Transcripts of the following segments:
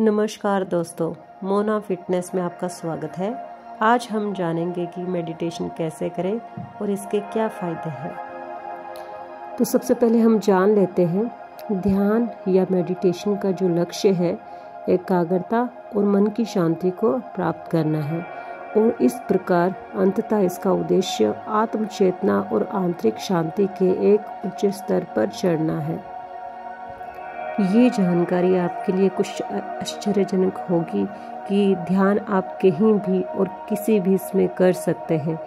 नमस्कार दोस्तों, मोना फिटनेस में आपका स्वागत है। आज हम जानेंगे कि मेडिटेशन कैसे करें और इसके क्या फ़ायदे हैं। तो सबसे पहले हम जान लेते हैं ध्यान या मेडिटेशन का जो लक्ष्य है एकाग्रता और मन की शांति को प्राप्त करना है और इस प्रकार अंततः इसका उद्देश्य आत्म चेतना और आंतरिक शांति के एक उच्च स्तर पर चढ़ना है। ये जानकारी आपके लिए कुछ आश्चर्यजनक होगी कि ध्यान आप कहीं भी और किसी भी इसमें कर सकते हैं,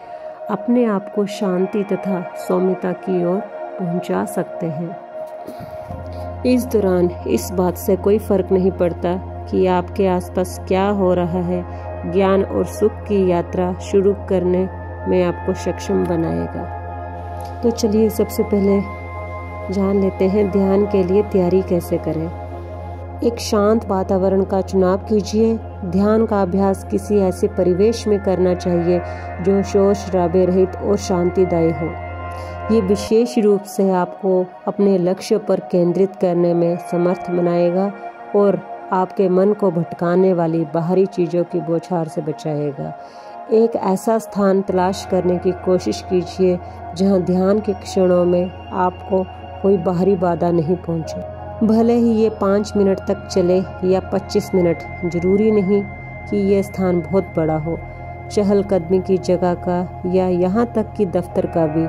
अपने आप को शांति तथा सौम्यता की ओर पहुंचा सकते हैं। इस दौरान इस बात से कोई फर्क नहीं पड़ता कि आपके आसपास क्या हो रहा है, ज्ञान और सुख की यात्रा शुरू करने में आपको सक्षम बनाएगा। तो चलिए सबसे पहले जान लेते हैं ध्यान के लिए तैयारी कैसे करें। एक शांत वातावरण का चुनाव कीजिए। ध्यान का अभ्यास किसी ऐसे परिवेश में करना चाहिए जो शोर शराबे रहित और शांतिदायी हो। ये विशेष रूप से आपको अपने लक्ष्य पर केंद्रित करने में समर्थ बनाएगा और आपके मन को भटकाने वाली बाहरी चीज़ों की बौछार से बचाएगा। एक ऐसा स्थान तलाश करने की कोशिश कीजिए जहां ध्यान के क्षणों में आपको कोई बाहरी बाधा नहीं पहुंचे। भले ही ये 5 मिनट तक चले या 25 मिनट, जरूरी नहीं कि ये स्थान बहुत बड़ा हो। चहलकदमी की जगह का या यहाँ तक कि दफ्तर का भी,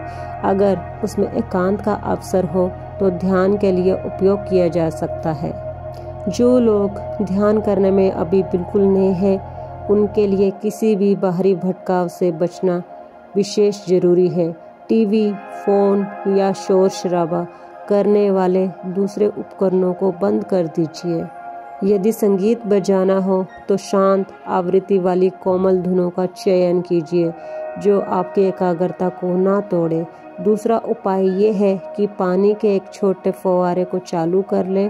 अगर उसमें एकांत का अवसर हो तो ध्यान के लिए उपयोग किया जा सकता है। जो लोग ध्यान करने में अभी बिल्कुल नए हैं, उनके लिए किसी भी बाहरी भटकाव से बचना विशेष जरूरी है। टीवी, फोन या शोर शराबा करने वाले दूसरे उपकरणों को बंद कर दीजिए। यदि संगीत बजाना हो तो शांत आवृत्ति वाली कोमल धुनों का चयन कीजिए जो आपकी एकाग्रता को ना तोड़े। दूसरा उपाय ये है कि पानी के एक छोटे फव्वारे को चालू कर लें।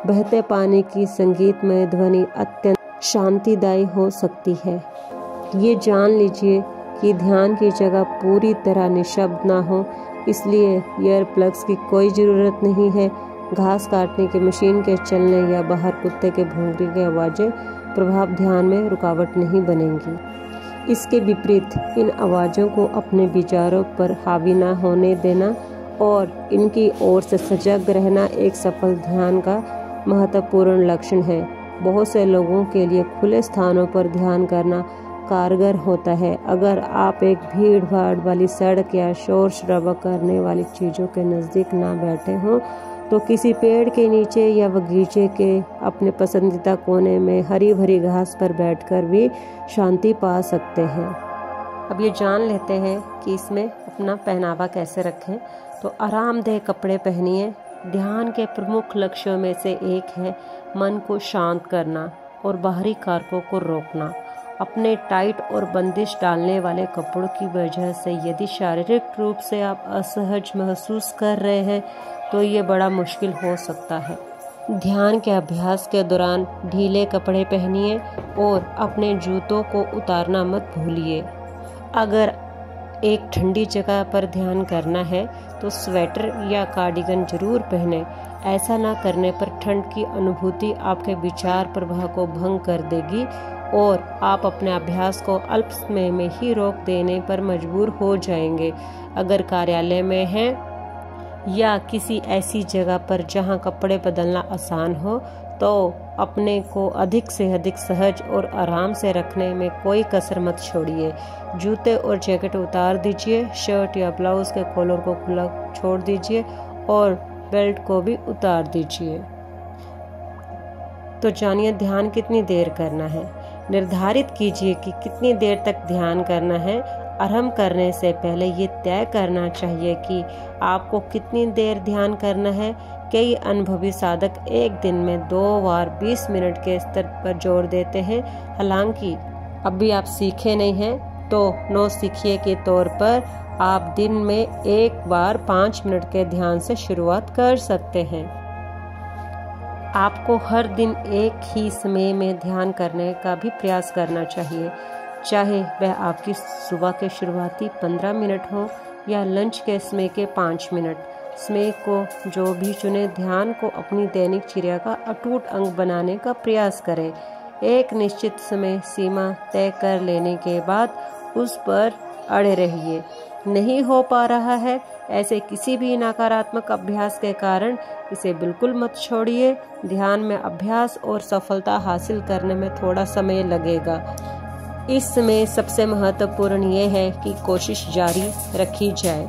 बहते पानी की संगीतमय ध्वनि अत्यंत शांतिदायी हो सकती है। ये जान लीजिए कि ध्यान की जगह पूरी तरह निशब्द ना हो, इसलिए ईयर प्लग्स की कोई ज़रूरत नहीं है। घास काटने की मशीन के चलने या बाहर कुत्ते के भौंकने की आवाज़ें प्रभाव ध्यान में रुकावट नहीं बनेंगी। इसके विपरीत इन आवाज़ों को अपने विचारों पर हावी ना होने देना और इनकी ओर से सजग रहना एक सफल ध्यान का महत्वपूर्ण लक्षण है। बहुत से लोगों के लिए खुले स्थानों पर ध्यान करना कारगर होता है। अगर आप एक भीड़ भाड़ वाली सड़क या शोर शराबा करने वाली चीज़ों के नज़दीक ना बैठे हों तो किसी पेड़ के नीचे या बगीचे के अपने पसंदीदा कोने में हरी भरी घास पर बैठकर भी शांति पा सकते हैं। अब ये जान लेते हैं कि इसमें अपना पहनावा कैसे रखें। तो आरामदेह कपड़े पहनिए। ध्यान के प्रमुख लक्ष्यों में से एक है मन को शांत करना और बाहरी कारकों को रोकना। अपने टाइट और बंदिश डालने वाले कपड़ों की वजह से यदि शारीरिक रूप से आप असहज महसूस कर रहे हैं तो ये बड़ा मुश्किल हो सकता है। ध्यान के अभ्यास के दौरान ढीले कपड़े पहनिए और अपने जूतों को उतारना मत भूलिए। अगर एक ठंडी जगह पर ध्यान करना है तो स्वेटर या कार्डिगन जरूर पहने। ऐसा ना करने पर ठंड की अनुभूति आपके विचार प्रवाह को भंग कर देगी और आप अपने अभ्यास को अल्प समय में ही रोक देने पर मजबूर हो जाएंगे। अगर कार्यालय में हैं या किसी ऐसी जगह पर जहां कपड़े बदलना आसान हो तो अपने को अधिक से अधिक सहज और आराम से रखने में कोई कसर मत छोड़िए। जूते और जैकेट उतार दीजिए। शर्ट या ब्लाउज के कॉलर को खुला छोड़ दीजिए और बेल्ट को भी उतार दीजिए। तो जानिए ध्यान कितनी देर करना है। निर्धारित कीजिए कि कितनी देर तक ध्यान करना है। आरंभ करने से पहले ये तय करना चाहिए कि आपको कितनी देर ध्यान करना है। कई अनुभवी साधक एक दिन में 2 बार 20 मिनट के स्तर पर जोर देते हैं। हालांकि अभी आप सीखे नहीं हैं तो नौ सीखिए के तौर पर आप दिन में 1 बार 5 मिनट के ध्यान से शुरुआत कर सकते हैं। आपको हर दिन एक ही समय में ध्यान करने का भी प्रयास करना चाहिए, चाहे वह आपकी सुबह के शुरुआती 15 मिनट हो या लंच के समय के 5 मिनट। समय को जो भी चुने, ध्यान को अपनी दैनिक चर्या का अटूट अंग बनाने का प्रयास करें। एक निश्चित समय सीमा तय कर लेने के बाद उस पर अड़े रहिए। नहीं हो पा रहा है, ऐसे किसी भी नकारात्मक अभ्यास के कारण इसे बिल्कुल मत छोड़िए। ध्यान में अभ्यास और सफलता हासिल करने में थोड़ा समय लगेगा। इस समय सबसे महत्वपूर्ण ये है कि कोशिश जारी रखी जाए।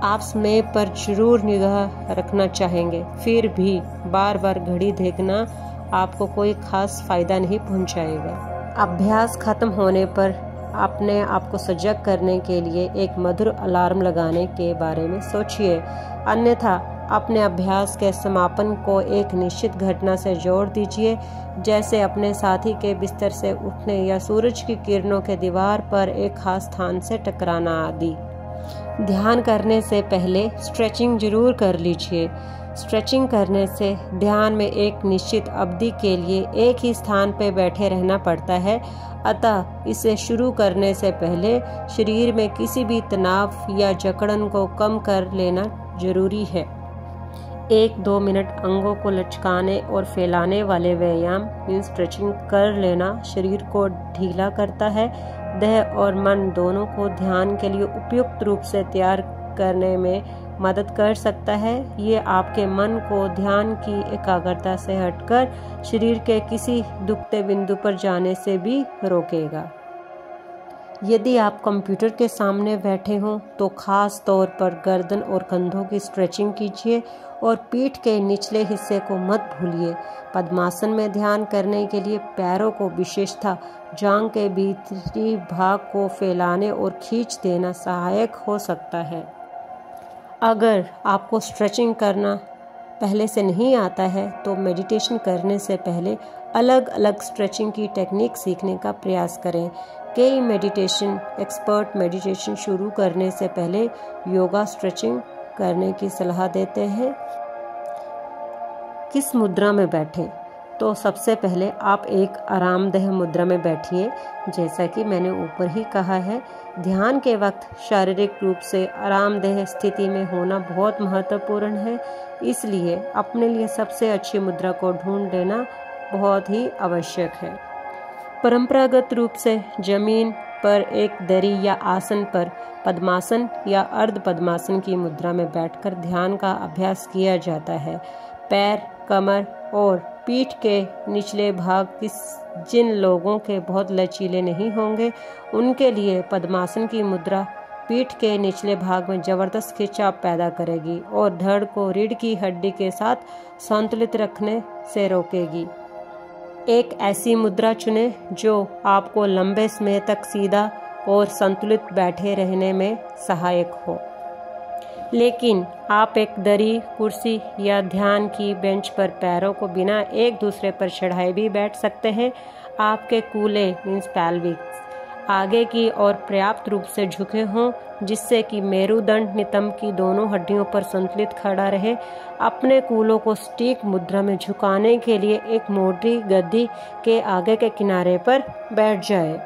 आप समय पर जरूर निगाह रखना चाहेंगे, फिर भी बार बार घड़ी देखना आपको कोई खास फायदा नहीं पहुंचाएगा। अभ्यास खत्म होने पर अपने आप को सजग करने के लिए एक मधुर अलार्म लगाने के बारे में सोचिए। अन्यथा अपने अभ्यास के समापन को एक निश्चित घटना से जोड़ दीजिए, जैसे अपने साथी के बिस्तर से उठने या सूरज की किरणों के दीवार पर एक खास स्थान से टकराना आदि। ध्यान करने से पहले स्ट्रेचिंग जरूर कर लीजिए। स्ट्रेचिंग करने से ध्यान में एक निश्चित अवधि के लिए एक ही स्थान पर बैठे रहना पड़ता है, अतः इसे शुरू करने से पहले शरीर में किसी भी तनाव या जकड़न को कम कर लेना जरूरी है। 1-2 मिनट अंगों को लचकाने और फैलाने वाले व्यायाम स्ट्रेचिंग कर लेना शरीर को ढीला करता है। देह और मन दोनों को ध्यान के लिए उपयुक्त रूप से तैयार करने में मदद कर सकता है। ये आपके मन को ध्यान की एकाग्रता से हटकर शरीर के किसी दुखते बिंदु पर जाने से भी रोकेगा। यदि आप कंप्यूटर के सामने बैठे हों तो खास तौर पर गर्दन और कंधों की स्ट्रेचिंग कीजिए और पीठ के निचले हिस्से को मत भूलिए। पद्मासन में ध्यान करने के लिए पैरों को, विशेषतः जांघ के भीतरी भाग को फैलाने और खींच देना सहायक हो सकता है। अगर आपको स्ट्रेचिंग करना पहले से नहीं आता है तो मेडिटेशन करने से पहले अलग अलग स्ट्रेचिंग की टेक्निक सीखने का प्रयास करें। कई मेडिटेशन एक्सपर्ट मेडिटेशन शुरू करने से पहले योगा स्ट्रेचिंग करने की सलाह देते हैं। किस मुद्रा में बैठें? तो सबसे पहले आप एक आरामदेह मुद्रा में बैठिए। जैसा कि मैंने ऊपर ही कहा है, ध्यान के वक्त शारीरिक रूप से आरामदेह स्थिति में होना बहुत महत्वपूर्ण है, इसलिए अपने लिए सबसे अच्छी मुद्रा को ढूंढ लेना बहुत ही आवश्यक है। परंपरागत रूप से जमीन पर एक दरी या आसन पर पद्मासन या अर्ध पद्मासन की मुद्रा में बैठकर ध्यान का अभ्यास किया जाता है। पैर, कमर और पीठ के निचले भाग जिन लोगों के बहुत लचीले नहीं होंगे, उनके लिए पद्मासन की मुद्रा पीठ के निचले भाग में जबरदस्त खिंचाव पैदा करेगी और धड़ को रीढ़ की हड्डी के साथ संतुलित रखने से रोकेगी। एक ऐसी मुद्रा चुनें जो आपको लंबे समय तक सीधा और संतुलित बैठे रहने में सहायक हो। लेकिन आप एक दरी, कुर्सी या ध्यान की बेंच पर पैरों को बिना एक दूसरे पर चढ़ाए भी बैठ सकते हैं। आपके कूल्हे पैल्विक्स आगे की ओर पर्याप्त रूप से झुके हों, जिससे कि मेरुदंड नितंब की दोनों हड्डियों पर संतुलित खड़ा रहे। अपने कूलों को स्टिक मुद्रा में झुकाने के लिए एक मोटी गद्दी के आगे के किनारे पर बैठ जाए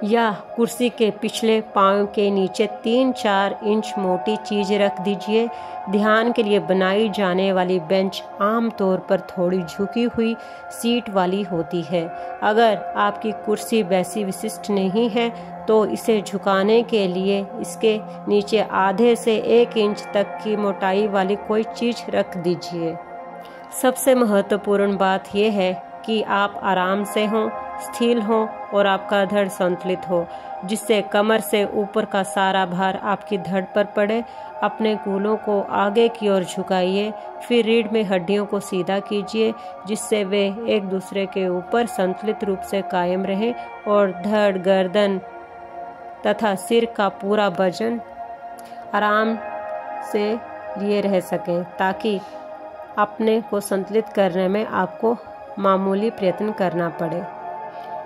या कुर्सी के पिछले पांव के नीचे 3-4 इंच मोटी चीज रख दीजिए। ध्यान के लिए बनाई जाने वाली बेंच आमतौर पर थोड़ी झुकी हुई सीट वाली होती है। अगर आपकी कुर्सी वैसी विशिष्ट नहीं है तो इसे झुकाने के लिए इसके नीचे आधे से 1 इंच तक की मोटाई वाली कोई चीज रख दीजिए। सबसे महत्वपूर्ण बात यह है कि आप आराम से हों, स्थिर हों और आपका धड़ संतुलित हो, जिससे कमर से ऊपर का सारा भार आपकी धड़ पर पड़े। अपने कूलों को आगे की ओर झुकाइए, फिर रीढ़ में हड्डियों को सीधा कीजिए, जिससे वे एक दूसरे के ऊपर संतुलित रूप से कायम रहें और धड़, गर्दन तथा सिर का पूरा वजन आराम से लिए रह सकें, ताकि अपने को संतुलित करने में आपको मामूली प्रयत्न करना पड़े।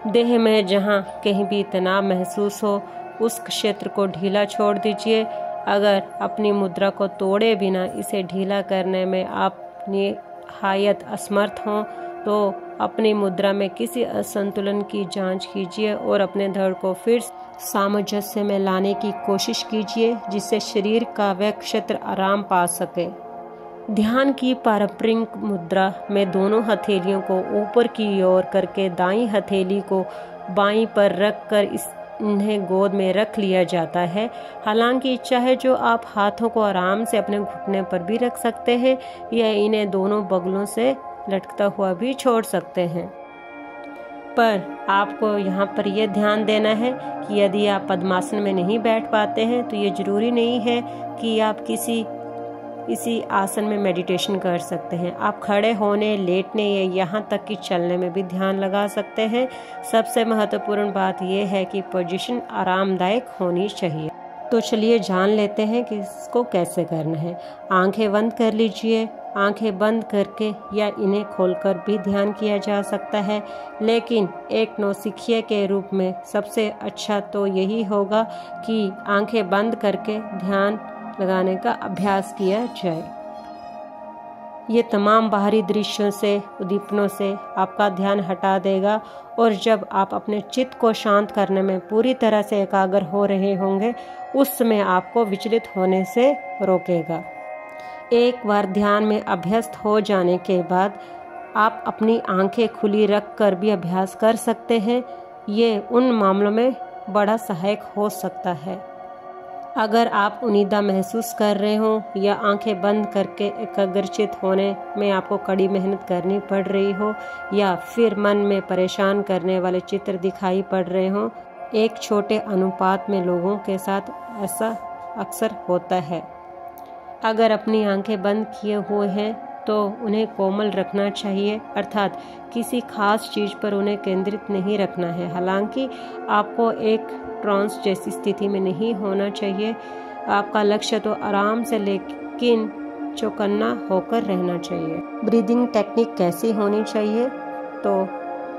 देह में जहाँ कहीं भी तनाव महसूस हो, उस क्षेत्र को ढीला छोड़ दीजिए। अगर अपनी मुद्रा को तोड़े बिना इसे ढीला करने में आप निहायत असमर्थ हों तो अपनी मुद्रा में किसी असंतुलन की जांच कीजिए और अपने धड़ को फिर सामंजस्य में लाने की कोशिश कीजिए, जिससे शरीर का वह क्षेत्र आराम पा सके। ध्यान की पारंपरिक मुद्रा में दोनों हथेलियों को ऊपर की ओर करके दाईं हथेली को बाईं पर रखकर इन्हें गोद में रख लिया जाता है। हालांकि इच्छा है जो आप हाथों को आराम से अपने घुटने पर भी रख सकते हैं या इन्हें दोनों बगलों से लटकता हुआ भी छोड़ सकते हैं। पर आपको यहाँ पर यह ध्यान देना है कि यदि आप पद्मासन में नहीं बैठ पाते हैं तो ये जरूरी नहीं है कि आप इसी आसन में मेडिटेशन कर सकते हैं। आप खड़े होने, लेटने या यहाँ तक कि चलने में भी ध्यान लगा सकते हैं। सबसे महत्वपूर्ण बात यह है कि पोजीशन आरामदायक होनी चाहिए। तो चलिए जान लेते हैं कि इसको कैसे करना है। आंखें बंद कर लीजिए। आंखें बंद करके या इन्हें खोलकर भी ध्यान किया जा सकता है, लेकिन एक नौसिखिया के रूप में सबसे अच्छा तो यही होगा कि आंखें बंद करके ध्यान लगाने का अभ्यास किया जाए। ये तमाम बाहरी दृश्यों से, उद्दीपनों से आपका ध्यान हटा देगा और जब आप अपने चित्त को शांत करने में पूरी तरह से एकाग्र हो रहे होंगे, उस समय आपको विचलित होने से रोकेगा। एक बार ध्यान में अभ्यस्त हो जाने के बाद आप अपनी आंखें खुली रखकर भी अभ्यास कर सकते हैं। ये उन मामलों में बड़ा सहायक हो सकता है अगर आप उनीदा महसूस कर रहे हो या आंखें बंद करके एकाग्रचित होने में आपको कड़ी मेहनत करनी पड़ रही हो, या फिर मन में परेशान करने वाले चित्र दिखाई पड़ रहे हो। एक छोटे अनुपात में लोगों के साथ ऐसा अक्सर होता है। अगर अपनी आंखें बंद किए हुए हैं तो उन्हें कोमल रखना चाहिए, अर्थात किसी खास चीज़ पर उन्हें केंद्रित नहीं रखना है। हालांकि आपको एक ट्रांस जैसी स्थिति में नहीं होना चाहिए। आपका लक्ष्य तो आराम से लेकिन चौकन्ना होकर रहना चाहिए। ब्रीदिंग टेक्निक कैसी होनी चाहिए? तो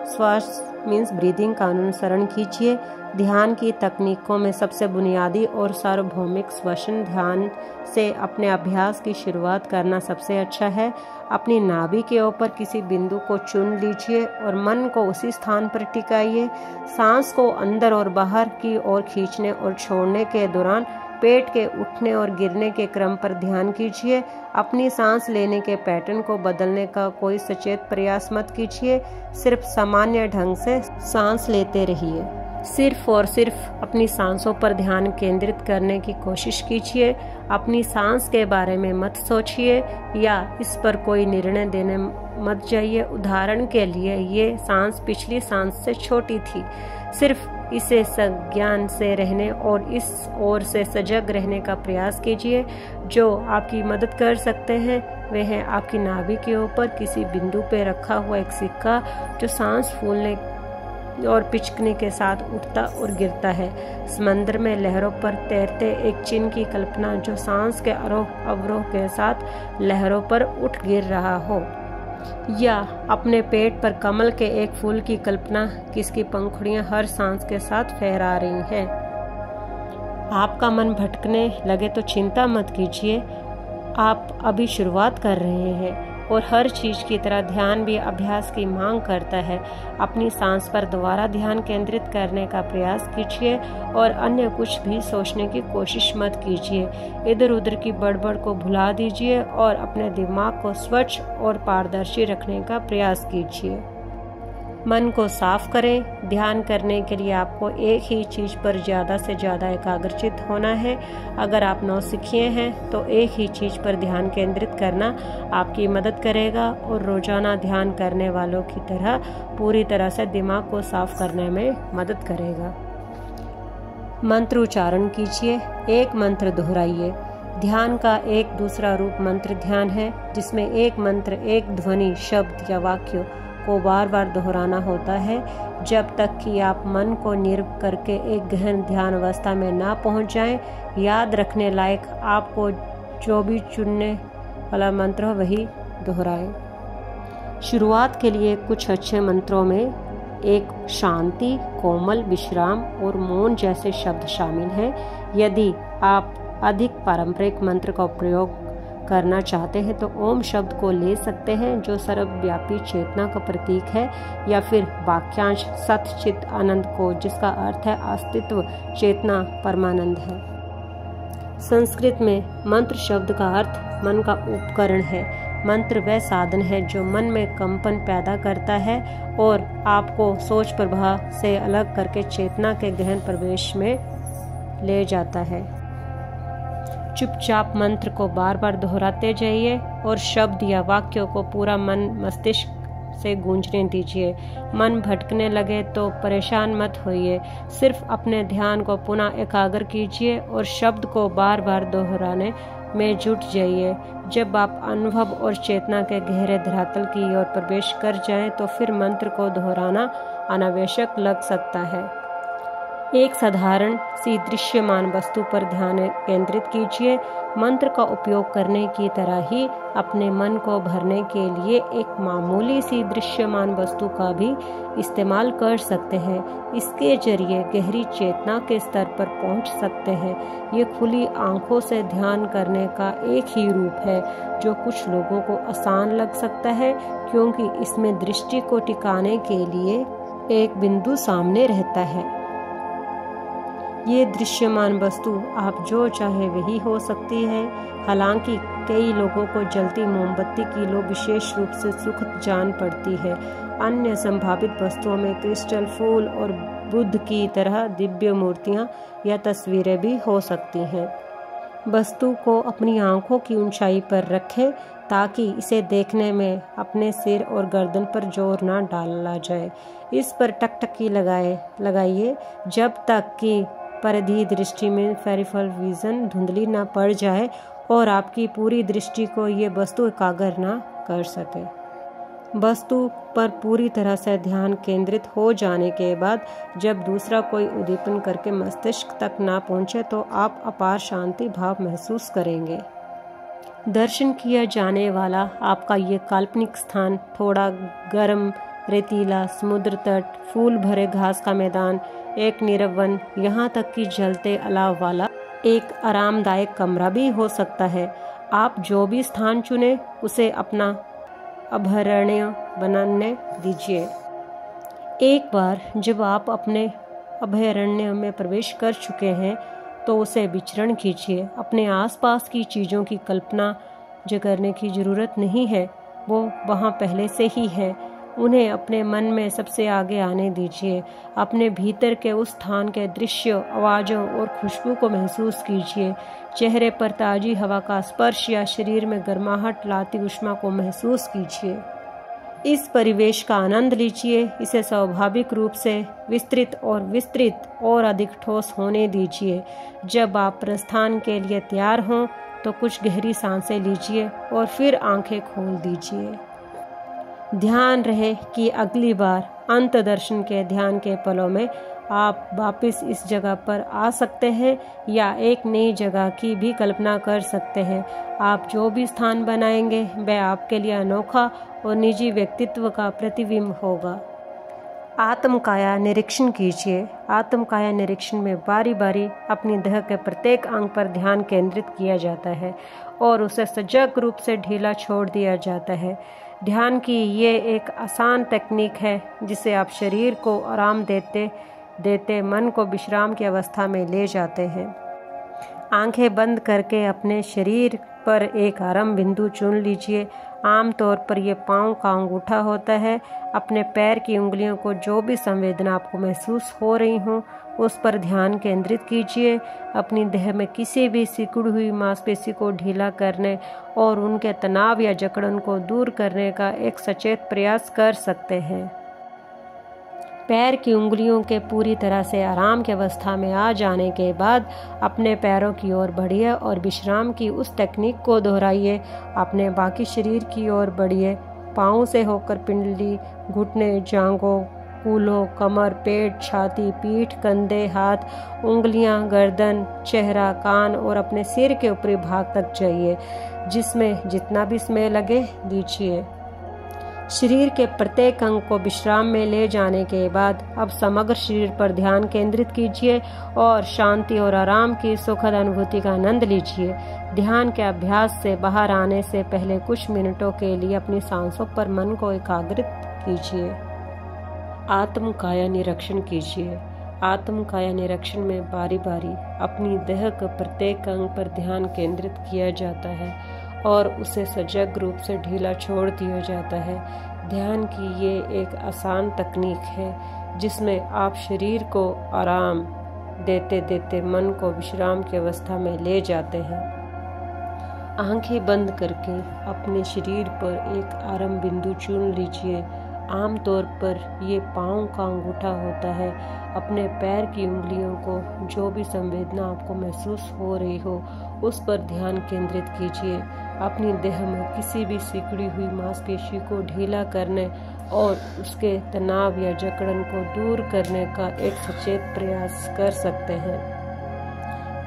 श्वास मीन्स ब्रीदिंग का अनुसरण कीजिए। ध्यान की तकनीकों में सबसे बुनियादी और सार्वभौमिक श्वसन ध्यान से अपने अभ्यास की शुरुआत करना सबसे अच्छा है। अपनी नाभि के ऊपर किसी बिंदु को चुन लीजिए और मन को उसी स्थान पर टिकाइए। सांस को अंदर और बाहर की ओर खींचने और छोड़ने के दौरान पेट के उठने और गिरने के क्रम पर ध्यान कीजिए। अपनी सांस लेने के पैटर्न को बदलने का कोई सचेत प्रयास मत कीजिए। सिर्फ सामान्य ढंग से सांस लेते रहिए। सिर्फ और सिर्फ अपनी सांसों पर ध्यान केंद्रित करने की कोशिश कीजिए। अपनी सांस के बारे में मत सोचिए या इस पर कोई निर्णय देने मत जाइए। उदाहरण के लिए ये सांस पिछली सांस से छोटी थी। सिर्फ इसे संज्ञान से रहने और इस ओर से सजग रहने का प्रयास कीजिए। जो आपकी मदद कर सकते हैं वह है आपकी नाभि के ऊपर किसी बिंदु पे रखा हुआ एक सिक्का, जो सांस फूलने और पिचकने के साथ उठता और गिरता है। समंदर में लहरों पर तैरते एक चिन्ह की कल्पना, जो सांस के आरोह अवरोह के साथ लहरों पर उठ गिर रहा हो। या अपने पेट पर कमल के एक फूल की कल्पना, जिसकी पंखुड़ियां हर सांस के साथ फहरा रही हैं। आपका मन भटकने लगे तो चिंता मत कीजिए। आप अभी शुरुआत कर रहे हैं और हर चीज की तरह ध्यान भी अभ्यास की मांग करता है। अपनी सांस पर दोबारा ध्यान केंद्रित करने का प्रयास कीजिए और अन्य कुछ भी सोचने की कोशिश मत कीजिए। इधर उधर की बड़बड़ को भुला दीजिए और अपने दिमाग को स्वच्छ और पारदर्शी रखने का प्रयास कीजिए। मन को साफ करें। ध्यान करने के लिए आपको एक ही चीज पर ज्यादा से ज्यादा एकाग्रचित होना है। अगर आप नौसिखिए हैं तो एक ही चीज पर ध्यान केंद्रित करना आपकी मदद करेगा और रोजाना ध्यान करने वालों की तरह पूरी तरह से दिमाग को साफ करने में मदद करेगा। मंत्र उच्चारण कीजिए। एक मंत्र दोहराइए। ध्यान का एक दूसरा रूप मंत्र ध्यान है, जिसमें एक मंत्र, एक ध्वनि, शब्द या वाक्य को बार बार दोहराना होता है, जब तक कि आप मन को निर्व करके एक गहन ध्यान अवस्था में ना पहुंच जाएं। याद रखने लायक आपको जो भी चुनने वाला मंत्र हो वही दोहराएं। शुरुआत के लिए कुछ अच्छे मंत्रों में एक शांति, कोमल, विश्राम और मौन जैसे शब्द शामिल हैं। यदि आप अधिक पारंपरिक मंत्र का प्रयोग करना चाहते हैं तो ओम शब्द को ले सकते हैं, जो सर्वव्यापी चेतना का प्रतीक है, या फिर वाक्यांश सत चित आनंद को, जिसका अर्थ है अस्तित्व, चेतना, परमानंद है। संस्कृत में मंत्र शब्द का अर्थ मन का उपकरण है। मंत्र वह साधन है जो मन में कंपन पैदा करता है और आपको सोच प्रवाह से अलग करके चेतना के गहन प्रवेश में ले जाता है। चुपचाप मंत्र को बार बार दोहराते जाइए और शब्द या वाक्यों को पूरा मन मस्तिष्क से गूंजने दीजिए। मन भटकने लगे तो परेशान मत होइए, सिर्फ अपने ध्यान को पुनः एकाग्र कीजिए और शब्द को बार बार दोहराने में जुट जाइए। जब आप अनुभव और चेतना के गहरे धरातल की ओर प्रवेश कर जाएं, तो फिर मंत्र को दोहराना अनावश्यक लग सकता है। एक साधारण सी दृश्यमान वस्तु पर ध्यान केंद्रित कीजिए। मंत्र का उपयोग करने की तरह ही अपने मन को भरने के लिए एक मामूली सी दृश्यमान वस्तु का भी इस्तेमाल कर सकते हैं। इसके जरिए गहरी चेतना के स्तर पर पहुंच सकते हैं। ये खुली आंखों से ध्यान करने का एक ही रूप है, जो कुछ लोगों को आसान लग सकता है, क्योंकि इसमें दृष्टि को टिकाने के लिए एक बिंदु सामने रहता है। ये दृश्यमान वस्तु आप जो चाहे वही हो सकती है। हालांकि कई लोगों को जलती मोमबत्ती की लो विशेष रूप से सुखद जान पड़ती है। अन्य संभावित वस्तुओं में क्रिस्टल, फूल और बुद्ध की तरह दिव्य मूर्तियां या तस्वीरें भी हो सकती हैं। वस्तु को अपनी आंखों की ऊंचाई पर रखें ताकि इसे देखने में अपने सिर और गर्दन पर जोर न डाला जाए। इस पर टकटकी लगाइए जब तक कि परिधि दृष्टि में पेरिफेरल विजन धुंधली न पड़ जाए और आपकी पूरी दृष्टि को ये वस्तु एकाग्र न कर सके। वस्तु पर पूरी तरह से ध्यान केंद्रित हो जाने के बाद जब दूसरा कोई उद्दीपन करके मस्तिष्क तक ना पहुंचे तो आप अपार शांति भाव महसूस करेंगे। दर्शन किया जाने वाला आपका ये काल्पनिक स्थान थोड़ा गर्म, रेतीला समुद्र तट, फूल भरे घास का मैदान, एक नीरव वन, यहाँ तक कि जलते अलाव वाला एक आरामदायक कमरा भी हो सकता है। आप जो भी स्थान चुने उसे अपना अभयारण्य बनाने दीजिए। एक बार जब आप अपने अभयारण्य में प्रवेश कर चुके हैं तो उसे विचरण कीजिए। अपने आसपास की चीज़ों की कल्पना जो करने की ज़रूरत नहीं है, वो वहाँ पहले से ही है। उन्हें अपने मन में सबसे आगे आने दीजिए। अपने भीतर के उस स्थान के दृश्य, आवाज़ों और खुशबू को महसूस कीजिए। चेहरे पर ताज़ी हवा का स्पर्श या शरीर में गर्माहट लाती ऊष्मा को महसूस कीजिए। इस परिवेश का आनंद लीजिए। इसे स्वाभाविक रूप से विस्तृत और अधिक ठोस होने दीजिए। जब आप प्रस्थान के लिए तैयार हों तो कुछ गहरी सांसें लीजिए और फिर आंखें खोल दीजिए। ध्यान रहे कि अगली बार अंत दर्शन के ध्यान के पलों में आप वापस इस जगह पर आ सकते हैं या एक नई जगह की भी कल्पना कर सकते हैं। आप जो भी स्थान बनाएंगे वह आपके लिए अनोखा और निजी व्यक्तित्व का प्रतिबिंब होगा। आत्मकाया निरीक्षण कीजिए। आत्मकाया निरीक्षण में बारी बारी अपनी देह के प्रत्येक अंग पर ध्यान केंद्रित किया जाता है और उसे सजग रूप से ढीला छोड़ दिया जाता है। ध्यान की ये एक आसान तकनीक है जिसे आप शरीर को आराम देते मन को विश्राम की अवस्था में ले जाते हैं। आंखें बंद करके अपने शरीर पर एक आराम बिंदु चुन लीजिए। आमतौर पर यह पाँव का अंगूठा होता है। अपने पैर की उंगलियों को जो भी संवेदना आपको महसूस हो रही हो उस पर ध्यान केंद्रित कीजिए। अपनी देह में किसी भी सिकुड़ी हुई मांसपेशी को ढीला करने और उनके तनाव या जकड़न को दूर करने का एक सचेत प्रयास कर सकते हैं। पैर की उंगलियों के पूरी तरह से आराम की अवस्था में आ जाने के बाद अपने पैरों की ओर बढ़िए और विश्राम की उस तकनीक को दोहराइए। अपने बाकी शरीर की ओर बढ़िए। पाँव से होकर पिंडली, घुटने, जांघों, कूल्हों, कमर, पेट, छाती, पीठ, कंधे, हाथ, उंगलियां, गर्दन, चेहरा, कान और अपने सिर के ऊपरी भाग तक जाइए। जिसमें जितना भी समय लगे दीजिए। शरीर के प्रत्येक अंग को विश्राम में ले जाने के बाद अब समग्र शरीर पर ध्यान केंद्रित कीजिए और शांति और आराम की सुखद अनुभूति का आनंद लीजिए। ध्यान के अभ्यास से बाहर आने से पहले कुछ मिनटों के लिए अपनी सांसों पर मन को एकाग्रित कीजिए। आत्म काया निरीक्षण कीजिए। आत्म काया निरीक्षण में बारी बारी अपनी देह के प्रत्येक अंग पर ध्यान केंद्रित किया जाता है और उसे सजग रूप से ढीला छोड़ दिया जाता है। ध्यान की ये एक आसान तकनीक है जिसमें आप शरीर को आराम देते देते मन को विश्राम की अवस्था में ले जाते हैं। आंखें बंद करके अपने शरीर पर एक आराम बिंदु चुन लीजिए। आमतौर पर ये पाँव का अंगूठा होता है। अपने पैर की उंगलियों को जो भी संवेदना आपको महसूस हो रही हो उस पर ध्यान केंद्रित कीजिए। अपनी देह में किसी भी सिकुड़ी हुई मांसपेशी को ढीला करने और उसके तनाव या जकड़न को दूर करने का एक सचेत प्रयास कर सकते हैं।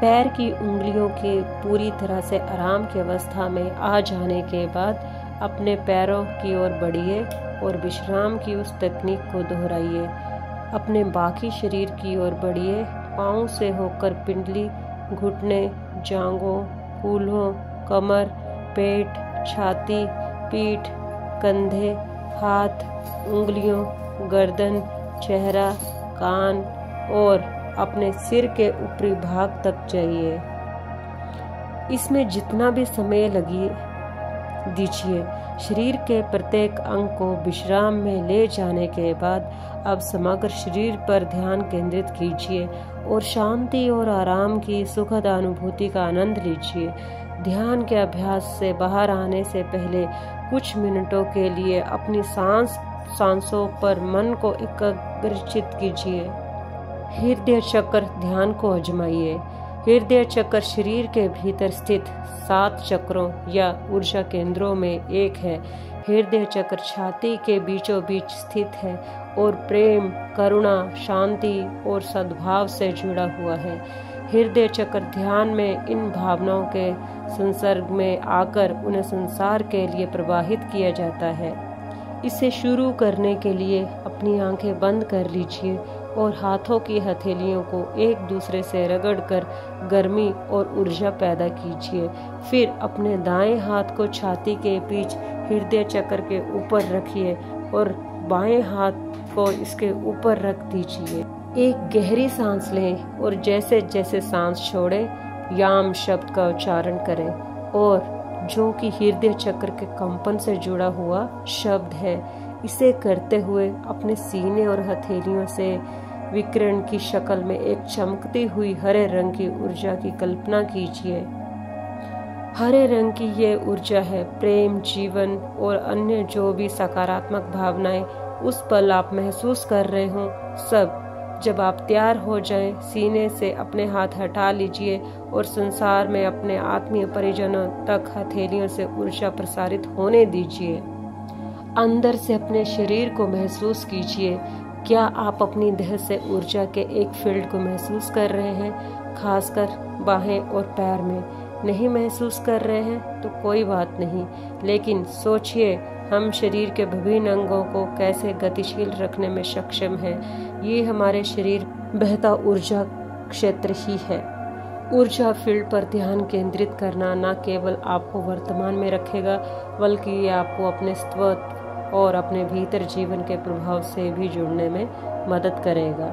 पैर की उंगलियों के पूरी तरह से आराम की अवस्था में आ जाने के बाद अपने पैरों की ओर बढ़िए और विश्राम की उस तकनीक को दोहराइए। अपने बाकी शरीर की ओर बढ़िए। पाँव से होकर पिंडली, घुटने, जांघों, कूल्हों, कमर, पेट, छाती, पीठ, कंधे, हाथ, उंगलियों, गर्दन, चेहरा, कान और अपने सिर के ऊपरी भाग तक जाइए। इसमें जितना भी समय लगे दीजिए। शरीर के प्रत्येक अंग को विश्राम में ले जाने के बाद अब समग्र शरीर पर ध्यान केंद्रित कीजिए और शांति और आराम की सुखद अनुभूति का आनंद लीजिए। ध्यान के अभ्यास से बाहर आने से पहले कुछ मिनटों के लिए अपनी सांसों पर मन को एकाग्रचित कीजिए। हृदय चक्र ध्यान को आजमाइए। हृदय चक्र शरीर के भीतर स्थित 7 चक्रों या ऊर्जा केंद्रों में एक है। हृदय चक्र छाती के बीचों बीच स्थित है और प्रेम, करुणा, शांति और सद्भाव से जुड़ा हुआ है। हृदय चक्र ध्यान में इन भावनाओं के संसर्ग में आकर उन्हें संसार के लिए प्रवाहित किया जाता है। इसे शुरू करने के लिए अपनी आंखें बंद कर लीजिए और हाथों की हथेलियों को एक दूसरे से रगड़कर गर्मी और ऊर्जा पैदा कीजिए। फिर अपने दाएं हाथ को छाती के बीच हृदय चक्र के ऊपर रखिए और बाएं हाथ को इसके ऊपर रख दीजिए। एक गहरी सांस लें और जैसे जैसे सांस छोड़ें याम शब्द का उच्चारण करें और जो कि हृदय चक्र के कंपन से जुड़ा हुआ शब्द है। इसे करते हुए अपने सीने और हथेलियों से विकिरण की शक्ल में एक चमकती हुई हरे रंग की ऊर्जा की कल्पना कीजिए। हरे रंग की ये ऊर्जा है प्रेम, जीवन और अन्य जो भी सकारात्मक भावनाएं उस पल आप महसूस कर रहे हो सब। जब आप तैयार हो जाएं, सीने से अपने हाथ हटा लीजिए और संसार में अपने आत्मीय परिजनों तक हथेलियों से ऊर्जा प्रसारित होने दीजिए। अंदर से अपने शरीर को महसूस कीजिए। क्या आप अपनी देह से ऊर्जा के एक फील्ड को महसूस कर रहे हैं? खासकर बाहें और पैर में नहीं महसूस कर रहे हैं तो कोई बात नहीं, लेकिन सोचिए हम शरीर के विभिन्न अंगों को कैसे गतिशील रखने में सक्षम हैं। ये हमारे शरीर बहता ऊर्जा क्षेत्र ही है। ऊर्जा फील्ड पर ध्यान केंद्रित करना न केवल आपको वर्तमान में रखेगा बल्कि ये आपको अपने स्वत्व और अपने भीतर जीवन के प्रभाव से भी जुड़ने में मदद करेगा।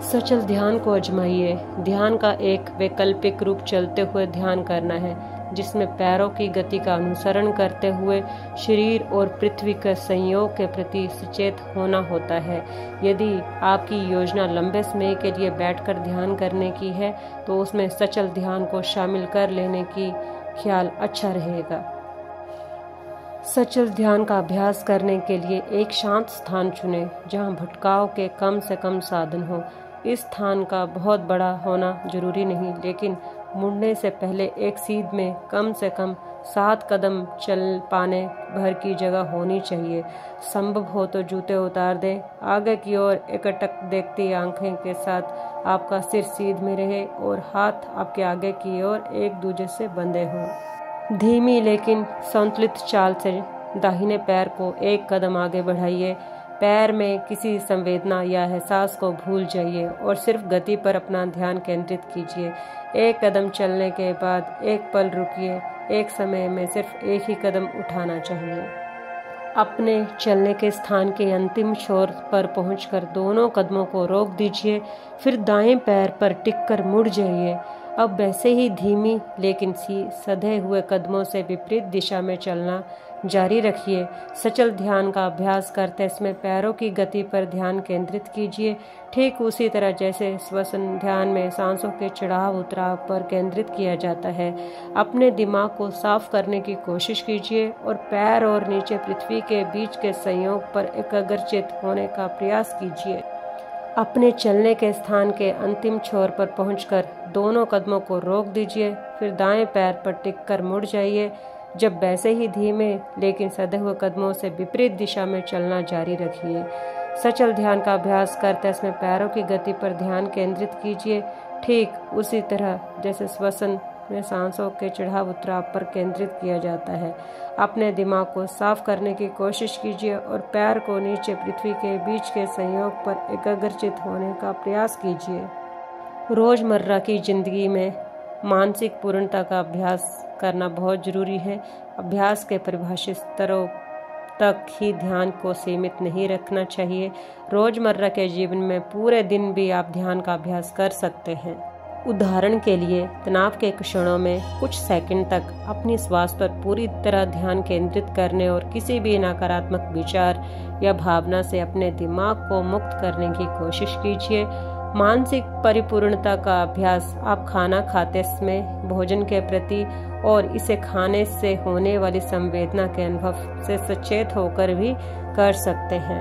सचल ध्यान को आजमाइए। ध्यान का एक वैकल्पिक रूप चलते हुए ध्यान करना है जिसमें पैरों की गति का अनुसरण करते हुए शरीर और पृथ्वी के संयोग के प्रति सचेत होना होता है। यदि आपकी योजना लंबे समय के लिए बैठकर ध्यान करने की है तो उसमें सचल ध्यान को शामिल कर लेने की ख्याल अच्छा रहेगा। सचल ध्यान का अभ्यास करने के लिए एक शांत स्थान चुनें जहां भटकाव के कम से कम साधन हो। इस स्थान का बहुत बड़ा होना जरूरी नहीं, लेकिन मुड़ने से पहले एक सीध में कम से कम 7 कदम चल पाने भर की जगह होनी चाहिए। संभव हो तो जूते उतार दें। आगे की ओर एकटक देखती आंखें के साथ आपका सिर सीध में रहे और हाथ आपके आगे की ओर एक दूसरे से बंधे हों। धीमी लेकिन संतुलित चाल से दाहिने पैर को एक कदम आगे बढ़ाइए। पैर में किसी संवेदना या एहसास को भूल जाइए और सिर्फ गति पर अपना ध्यान केंद्रित कीजिए। एक कदम चलने के बाद एक पल रुकिए। एक समय में सिर्फ एक ही कदम उठाना चाहिए। अपने चलने के स्थान के अंतिम छोर पर पहुंचकर दोनों कदमों को रोक दीजिए। फिर दाएं पैर पर टिककर मुड़ जाइए। अब वैसे ही धीमी लेकिन सधे हुए कदमों से विपरीत दिशा में चलना जारी रखिए। सचल ध्यान का अभ्यास करते समय पैरों की गति पर ध्यान केंद्रित कीजिए, ठीक उसी तरह जैसे श्वसन ध्यान में सांसों के चढ़ाव उतराव पर केंद्रित किया जाता है। अपने दिमाग को साफ करने की कोशिश कीजिए और पैर और नीचे पृथ्वी के बीच के संयोग पर एकाग्रचित होने का प्रयास कीजिए। अपने चलने के स्थान के अंतिम छोर पर पहुंचकर दोनों कदमों को रोक दीजिए। फिर दाएं पैर पर टिककर मुड़ जाइए। जब वैसे ही धीमे लेकिन सधे हुए कदमों से विपरीत दिशा में चलना जारी रखिए। सचल ध्यान का अभ्यास करते समय पैरों की गति पर ध्यान केंद्रित कीजिए, ठीक उसी तरह जैसे श्वसन में सांसों के चढ़ाव उतराव पर केंद्रित किया जाता है। अपने दिमाग को साफ करने की कोशिश कीजिए और पैर को नीचे पृथ्वी के बीच के संयोग पर एकाग्रचित होने का प्रयास कीजिए। रोजमर्रा की जिंदगी में मानसिक पूर्णता का अभ्यास करना बहुत जरूरी है। अभ्यास के परिभाषित स्तरों तक ही ध्यान को सीमित नहीं रखना चाहिए। रोजमर्रा के जीवन में पूरे दिन भी आप ध्यान का अभ्यास कर सकते हैं। उदाहरण के लिए तनाव के क्षणों में कुछ सेकंड तक अपनी श्वास पर पूरी तरह ध्यान केंद्रित करने और किसी भी नकारात्मक विचार या भावना से अपने दिमाग को मुक्त करने की कोशिश कीजिए। मानसिक परिपूर्णता का अभ्यास आप खाना खाते समय भोजन के प्रति और इसे खाने से होने वाली संवेदना के अनुभव से सचेत होकर भी कर सकते हैं।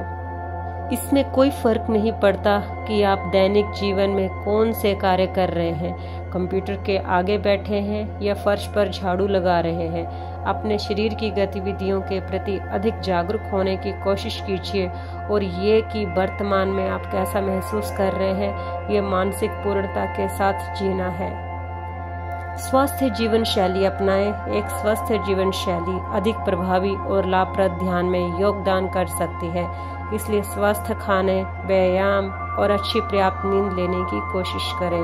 इसमें कोई फर्क नहीं पड़ता कि आप दैनिक जीवन में कौन से कार्य कर रहे हैं, कंप्यूटर के आगे बैठे हैं या फर्श पर झाड़ू लगा रहे हैं। अपने शरीर की गतिविधियों के प्रति अधिक जागरूक होने की कोशिश कीजिए और ये कि वर्तमान में आप कैसा महसूस कर रहे हैं, ये मानसिक पूर्णता के साथ जीना है। स्वस्थ जीवन शैली अपनाएं। एक स्वस्थ जीवन शैली अधिक प्रभावी और लाभप्रद ध्यान में योगदान कर सकती है। इसलिए स्वस्थ खाने, व्यायाम और अच्छी पर्याप्त नींद लेने की कोशिश करें।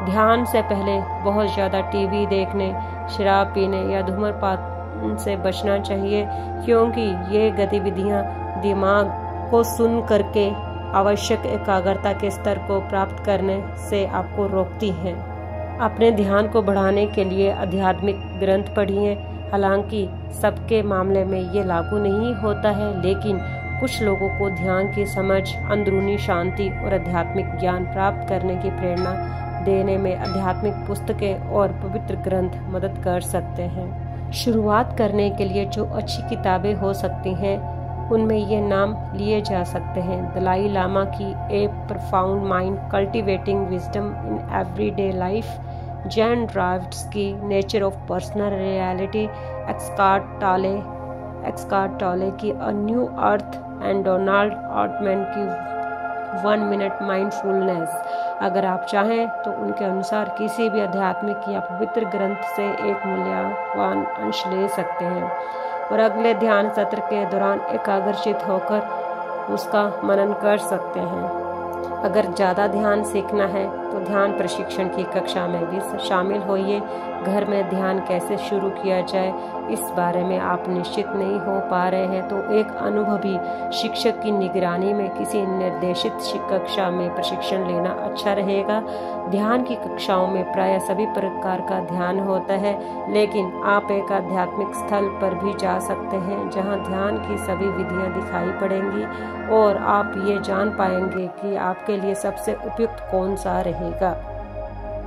ध्यान से पहले बहुत ज़्यादा टीवी देखने, शराब पीने या धूम्रपान से बचना चाहिए, क्योंकि ये गतिविधियां दिमाग को सुन करके आवश्यक एकाग्रता के स्तर को प्राप्त करने से आपको रोकती हैं। अपने ध्यान को बढ़ाने के लिए आध्यात्मिक ग्रंथ पढ़िए। हालांकि सबके मामले में ये लागू नहीं होता है, लेकिन कुछ लोगों को ध्यान की समझ, अंदरूनी शांति और आध्यात्मिक ज्ञान प्राप्त करने की प्रेरणा देने में आध्यात्मिक पुस्तकें और पवित्र ग्रंथ मदद कर सकते हैं। शुरुआत करने के लिए जो अच्छी किताबें हो सकती हैं, उनमें ये नाम लिए जा सकते हैं: दलाई लामा की a profound mind cultivating wisdom in everyday life, Jane drafts की nature of personal reality, Eckhart Tolle की a new earth and Donald Altman की 1 मिनट माइंडफुलनेस। अगर आप चाहें तो उनके अनुसार किसी भी आध्यात्मिक या पवित्र ग्रंथ से एक मूल्यवान अंश ले सकते हैं और अगले ध्यान सत्र के दौरान एकाग्रचित होकर उसका मनन कर सकते हैं। अगर ज़्यादा ध्यान सीखना है तो ध्यान प्रशिक्षण की कक्षा में भी शामिल होइए। घर में ध्यान कैसे शुरू किया जाए, इस बारे में आप निश्चित नहीं हो पा रहे हैं तो एक अनुभवी शिक्षक की निगरानी में किसी निर्देशित कक्षा में प्रशिक्षण लेना अच्छा रहेगा। ध्यान की कक्षाओं में प्राय सभी प्रकार का ध्यान होता है, लेकिन आप एक आध्यात्मिक स्थल पर भी जा सकते हैं जहां ध्यान की सभी विधियां दिखाई पड़ेंगी और आप ये जान पाएंगे कि आपके लिए सबसे उपयुक्त कौन सा रहेगा।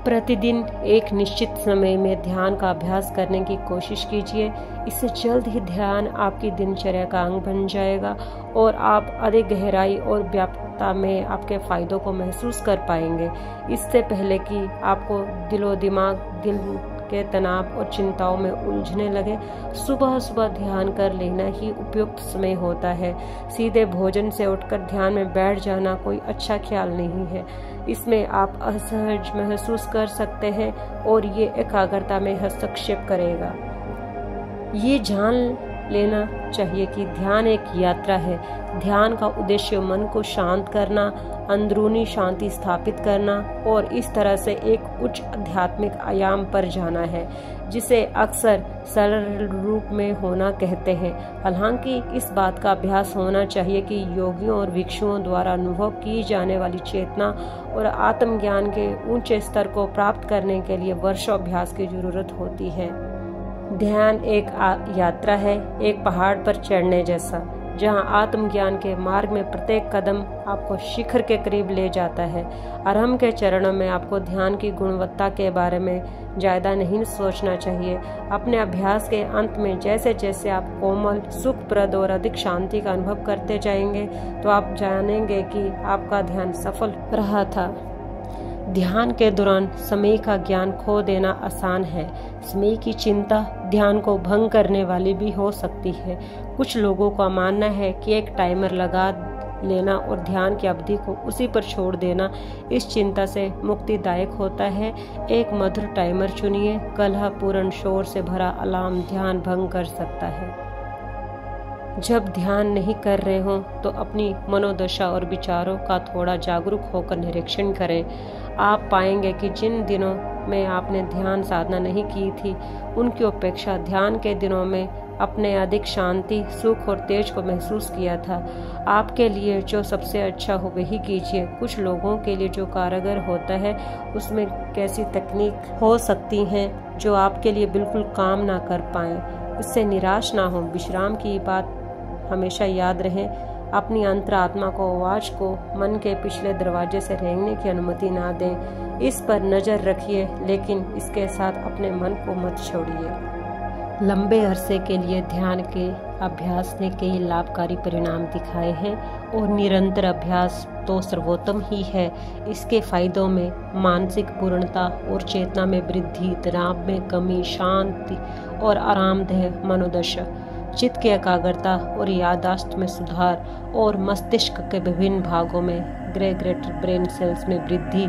प्रतिदिन एक निश्चित समय में ध्यान का अभ्यास करने की कोशिश कीजिए। इससे जल्द ही ध्यान आपकी दिनचर्या का अंग बन जाएगा और आप अधिक गहराई और व्यापकता में आपके फायदों को महसूस कर पाएंगे। इससे पहले कि आपको दिलो दिमाग के तनाव और चिंताओं में उलझने लगे, सुबह सुबह ध्यान कर लेना ही उपयुक्त समय होता है। सीधे भोजन से उठकर ध्यान में बैठ जाना कोई अच्छा ख्याल नहीं है। इसमें आप असहज महसूस कर सकते हैं और ये एकाग्रता में हस्तक्षेप करेगा। ये जान लेना चाहिए कि ध्यान एक यात्रा है। ध्यान का उद्देश्य मन को शांत करना, अंदरूनी शांति स्थापित करना और इस तरह से एक उच्च आध्यात्मिक आयाम पर जाना है, जिसे अक्सर सरल रूप में होना कहते हैं। हालांकि इस बात का अभ्यास होना चाहिए कि योगियों और भिक्षुओं द्वारा अनुभव की जाने वाली चेतना और आत्मज्ञान के ऊंचे स्तर को प्राप्त करने के लिए वर्षों अभ्यास की जरूरत होती है। ध्यान एक यात्रा है, एक पहाड़ पर चढ़ने जैसा, जहां आत्मज्ञान के मार्ग में प्रत्येक कदम आपको शिखर के करीब ले जाता है। आरंभ के चरणों में आपको ध्यान की गुणवत्ता के बारे में ज्यादा नहीं सोचना चाहिए। अपने अभ्यास के अंत में जैसे जैसे आप कोमल, सुखप्रद और अधिक शांति का अनुभव करते जाएंगे, तो आप जानेंगे कि आपका ध्यान सफल रहा था। ध्यान के दौरान समय का ज्ञान खो देना आसान है। समय की चिंता ध्यान को भंग करने वाली भी हो सकती है। कुछ लोगों का मानना है कि एक टाइमर लगा लेना और ध्यान की अवधि को उसी पर छोड़ देना इस चिंता से मुक्तिदायक होता है। एक मधुर टाइमर चुनिए। कलहपूर्ण शोर से भरा अलार्म ध्यान भंग कर सकता है। जब ध्यान नहीं कर रहे हो तो अपनी मनोदशा और विचारों का थोड़ा जागरूक होकर निरीक्षण करें। आप पाएंगे कि जिन दिनों में आपने ध्यान साधना नहीं की थी, उनकी अपेक्षा ध्यान के दिनों में अपने अधिक शांति, सुख और तेज को महसूस किया था। आपके लिए जो सबसे अच्छा हो वही कीजिए। कुछ लोगों के लिए जो कारगर होता है, उसमें कैसी तकनीक हो सकती हैं जो आपके लिए बिल्कुल काम ना कर पाए। इससे निराश ना हो। विश्राम की बात हमेशा याद रहे। अपनी अंतरात्मा को, आवाज को मन के पिछले दरवाजे से रेंगने की अनुमति ना दें। इस पर नजर रखिए, लेकिन इसके साथ अपने मन को मत छोड़िए। लंबे अरसे के लिए ध्यान के अभ्यास ने कई लाभकारी परिणाम दिखाए हैं और निरंतर अभ्यास तो सर्वोत्तम ही है। इसके फायदों में मानसिक पूर्णता और चेतना में वृद्धि, तनाव में कमी, शांति और आरामदेह मनोदशा, चित्त की एकाग्रता और याददाश्त में सुधार और मस्तिष्क के विभिन्न भागों में ग्रेटर ब्रेन सेल्स में वृद्धि।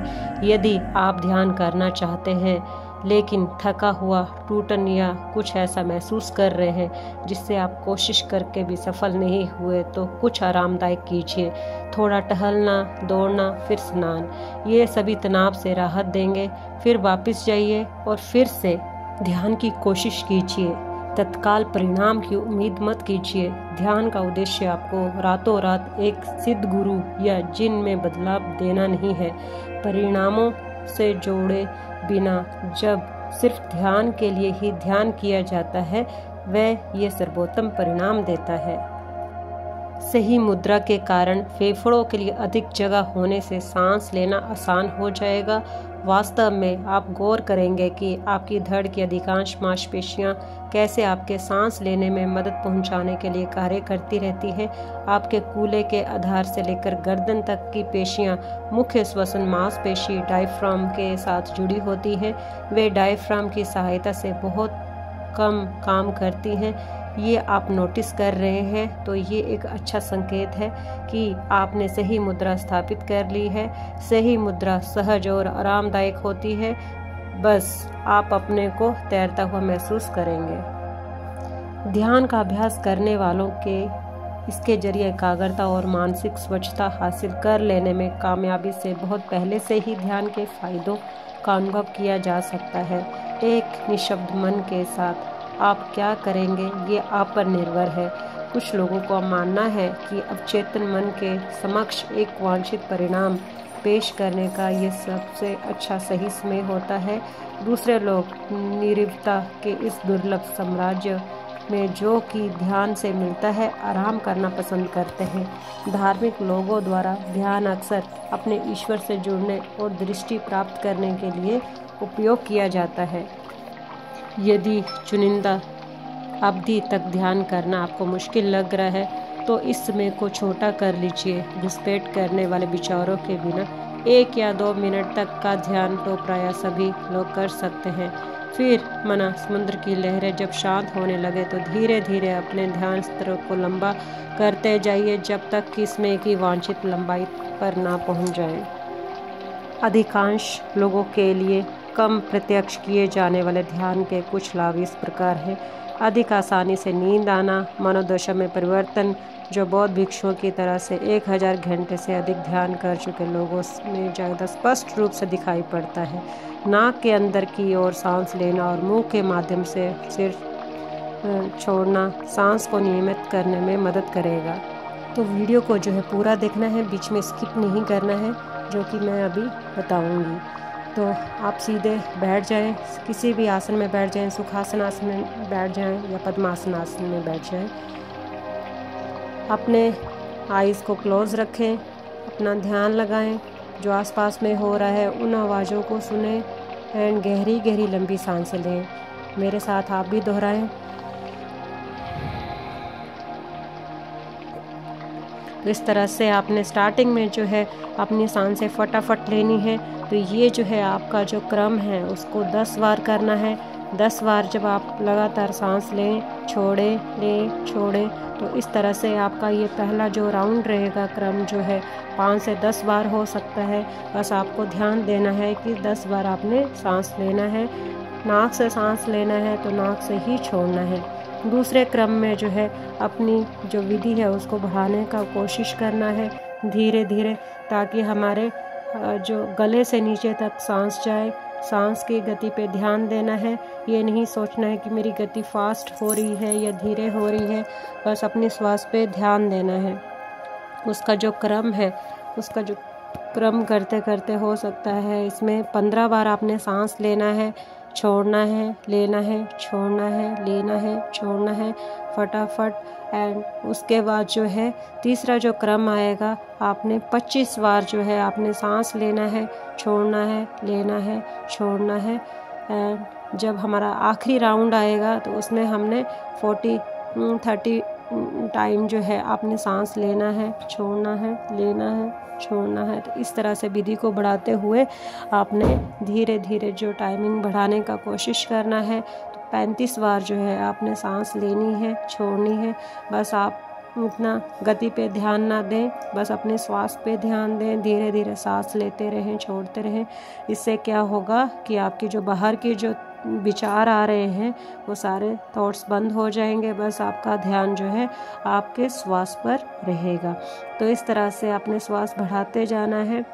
यदि आप ध्यान करना चाहते हैं लेकिन थका हुआ, टूटन या कुछ ऐसा महसूस कर रहे हैं जिससे आप कोशिश करके भी सफल नहीं हुए, तो कुछ आरामदायक कीजिए। थोड़ा टहलना, दौड़ना, फिर स्नान, ये सभी तनाव से राहत देंगे। फिर वापस जाइए और फिर से ध्यान की कोशिश कीजिए। तत्काल परिणाम की उम्मीद मत कीजिए। ध्यान का उद्देश्य आपको रातों रात एक सिद्ध गुरु या जिन में बदलाव देना नहीं है। परिणामों से जोड़े बिना जब सिर्फ ध्यान के लिए ही ध्यान किया जाता है, वह ये सर्वोत्तम परिणाम देता है। सही मुद्रा के कारण फेफड़ों के लिए अधिक जगह होने से सांस लेना आसान हो जाएगा। वास्तव में आप गौर करेंगे कि आपकी धड़ की अधिकांश मांसपेशियां कैसे आपके सांस लेने में मदद पहुंचाने के लिए कार्य करती रहती हैं। आपके कूल्हे के आधार से लेकर गर्दन तक की पेशियां मुख्य श्वसन मांसपेशी डायफ्राम के साथ जुड़ी होती हैं। वे डायफ्राम की सहायता से बहुत कम काम करती हैं। ये आप नोटिस कर रहे हैं तो ये एक अच्छा संकेत है कि आपने सही मुद्रा स्थापित कर ली है। सही मुद्रा सहज और आरामदायक होती है। बस आप अपने को तैरता हुआ महसूस करेंगे। ध्यान का अभ्यास करने वालों के इसके जरिए एकाग्रता और मानसिक स्वच्छता हासिल कर लेने में कामयाबी से बहुत पहले से ही ध्यान के फायदों का अनुभव किया जा सकता है। एक निशब्द मन के साथ आप क्या करेंगे ये आप पर निर्भर है। कुछ लोगों का मानना है कि अवचेतन मन के समक्ष एक वांछित परिणाम पेश करने का ये सबसे अच्छा सही समय होता है। दूसरे लोग निर्भीकता के इस दुर्लभ साम्राज्य में जो कि ध्यान से मिलता है, आराम करना पसंद करते हैं। धार्मिक लोगों द्वारा ध्यान अक्सर अपने ईश्वर से जुड़ने और दृष्टि प्राप्त करने के लिए उपयोग किया जाता है। यदि चुनिंदा अवधि तक ध्यान करना आपको मुश्किल लग रहा है तो इस समय को छोटा कर लीजिए। घुसपैठ करने वाले विचारों के बिना 1 या 2 मिनट तक का ध्यान तो प्राय सभी लोग कर सकते हैं। फिर मना समुद्र की लहरें जब शांत होने लगे तो धीरे धीरे अपने ध्यान स्तर को लंबा करते जाइए जब तक कि समय की वांछित लंबाई पर ना पहुंच जाए। अधिकांश लोगों के लिए कम प्रत्यक्ष किए जाने वाले ध्यान के कुछ लाभ इस प्रकार हैं। अधिक आसानी से नींद आना, मनोदशा में परिवर्तन, जो बौद्ध भिक्षुओं की तरह से 1000 घंटे से अधिक ध्यान कर चुके लोगों में ज़्यादा स्पष्ट रूप से दिखाई पड़ता है। नाक के अंदर की ओर सांस लेना और मुंह के माध्यम से सिर छोड़ना सांस को नियमित करने में मदद करेगा। तो वीडियो को जो है पूरा देखना है, बीच में स्किप नहीं करना है, जो कि मैं अभी बताऊंगी। तो आप सीधे बैठ जाएं, किसी भी आसन में बैठ जाएं, सुखासन आसन में बैठ जाएं या पद्मासन आसन में बैठ जाएं। अपने आइज़ को क्लोज रखें, अपना ध्यान लगाएं, जो आसपास में हो रहा है उन आवाज़ों को सुनें एंड गहरी गहरी लंबी सांसें लें। मेरे साथ आप भी दोहराएं। तो इस तरह से आपने स्टार्टिंग में जो है अपनी सांसें फटाफट लेनी है। तो ये जो है आपका जो क्रम है उसको 10 बार करना है। 10 बार जब आप लगातार सांस लें, छोड़ें, तो इस तरह से आपका ये पहला जो राउंड रहेगा, क्रम जो है 5 से 10 बार हो सकता है। बस आपको ध्यान देना है कि 10 बार आपने सांस लेना है। नाक से सांस लेना है तो नाक से ही छोड़ना है। दूसरे क्रम में जो है अपनी जो विधि है उसको बढ़ाने का कोशिश करना है धीरे धीरे, ताकि हमारे जो गले से नीचे तक सांस जाए। सांस की गति पे ध्यान देना है। ये नहीं सोचना है कि मेरी गति फास्ट हो रही है या धीरे हो रही है, बस अपनी श्वास पे ध्यान देना है। उसका जो क्रम करते करते हो सकता है इसमें 15 बार आपने सांस लेना है, छोड़ना है, लेना है, छोड़ना है, लेना है, छोड़ना है, फटाफट। एंड उसके बाद जो है तीसरा जो क्रम आएगा, आपने 25 बार जो है आपने सांस लेना है, छोड़ना है, लेना है, छोड़ना है। एंड जब हमारा आखिरी राउंड आएगा तो उसमें हमने 30 टाइम जो है आपने सांस लेना है, छोड़ना है, लेना है, छोड़ना है। तो इस तरह से विधि को बढ़ाते हुए आपने धीरे धीरे जो टाइमिंग बढ़ाने का कोशिश करना है। तो 35 बार जो है आपने सांस लेनी है, छोड़नी है। बस आप उतना गति पे ध्यान ना दें, बस अपने श्वास पे ध्यान दें, धीरे धीरे सांस लेते रहें, छोड़ते रहें। इससे क्या होगा कि आपकी जो बाहर की जो विचार आ रहे हैं वो सारे थॉट्स बंद हो जाएंगे। बस आपका ध्यान जो है आपके श्वास पर रहेगा। तो इस तरह से अपने श्वास बढ़ाते जाना है